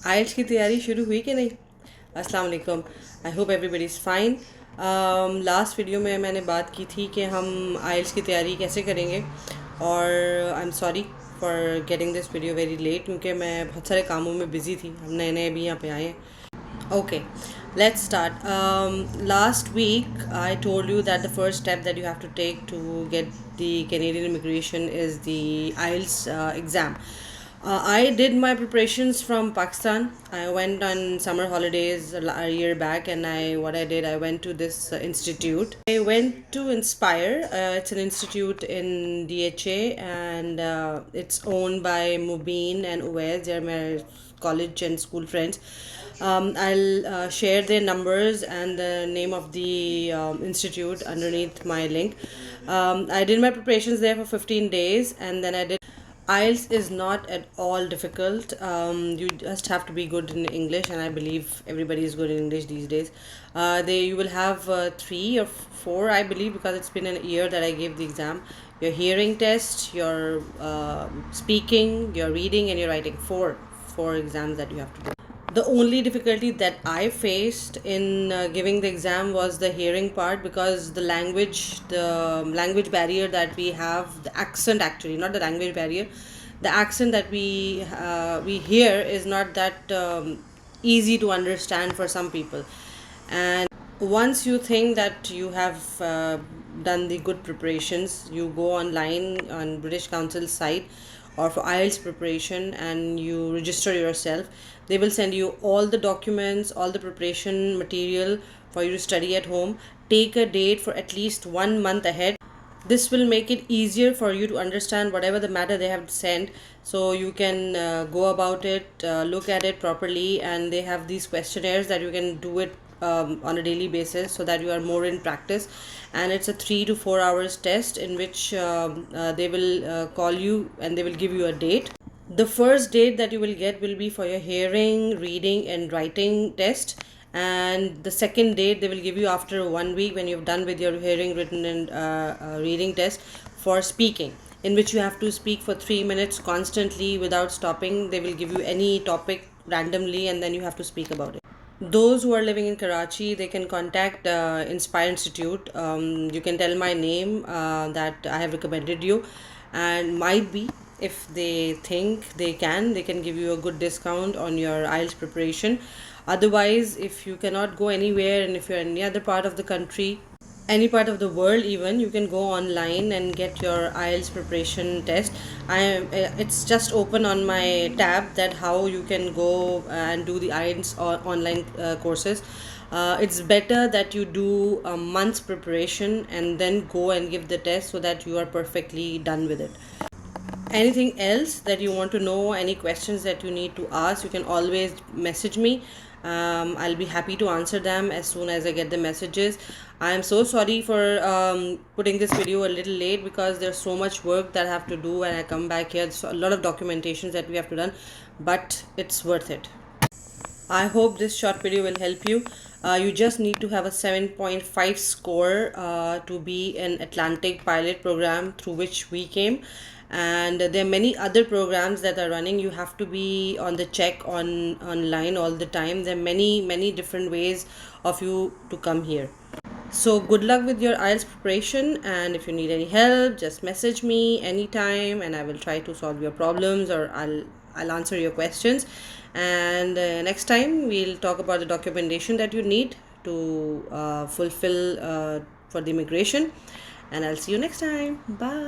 आइल्स की तैयारी शुरू हुई कि नहीं? अस्सलाम वालेकुम। I hope everybody is fine. Last video में मैंने बात की थी कि हम आइल्स की तैयारी कैसे करेंगे, और I am sorry for getting this video very late, क्योंकि मैं बहुत सारे कामों में बिज़ी थी। हम नए नए अभी यहाँ पे आए हैं। Okay, let's start. Last week, I told you that the first step that you have to take to get the Canadian immigration is the IELTS exam. I did my preparations from Pakistan. I went on summer holidays a year back, and I went to this institute. I went to Inspire. It's an institute in DHA, and it's owned by Mubin and Uwais. They're my college and school friends. I'll share their numbers and the name of the institute underneath my link. I did my preparations there for 15 days, and then I did. IELTS is not at all difficult. You just have to be good in English, and I believe everybody is good in English these days. They You will have 3 or 4, I believe, because it's been a year that I gave the exam. Your hearing test, your speaking, your reading, and your writing. Four exams that you have to do. The only difficulty that I faced in giving the exam was the hearing part, because the language barrier that we have, the accent, actually not the language barrier, the accent that we hear is not that easy to understand for some people. And once you think that you have done the good preparations, you go online on British Council's site or for IELTS preparation and you register yourself. They will send you all the documents, all the preparation material for you to study at home. Take a date for at least 1 month ahead. This will make it easier for you to understand whatever the matter they have sent, so you can go about it, look at it properly, and they have these questionnaires that you can do it on a daily basis, so that you are more in practice. And it's a 3 to 4 hours test in which they will call you and they will give you a date. The first date that you will get will be for your hearing, reading, and writing test. And the second date they will give you after 1 week, when you've done with your hearing, written, and reading test, for speaking, in which you have to speak for 3 minutes constantly without stopping. They will give you any topic randomly, and then you have to speak about it. Those who are living in Karachi, they can contact Inspire Institute. You can tell my name, that I have recommended you, and might be, if they think they can give you a good discount on your IELTS preparation. Otherwise, if you cannot go anywhere, and if you're in any other part of the country, any part of the world, even, you can go online and get your IELTS preparation test. It's just open on my tab, that how you can go and do the IELTS online courses. It's better that you do a month's preparation and then go and give the test, so that you are perfectly done with it. Anything else that you want to know, any questions that you need to ask, you can always message me. I'll be happy to answer them as soon as I get the messages. I am so sorry for putting this video a little late, because there's so much work that I have to do, and I come back here, so a lot of documentations that we have to done, but it's worth it. I hope this short video will help you. You just need to have a 7.5 score to be an Atlantic pilot program, through which we came. And there are many other programs that are running. You have to be on the check online all the time. There are many different ways of you to come here. So good luck with your IELTS preparation, and if you need any help, just message me anytime, and I will try to solve your problems, or I'll answer your questions. And next time we'll talk about the documentation that you need to fulfill for the immigration. And I'll see you next time. Bye.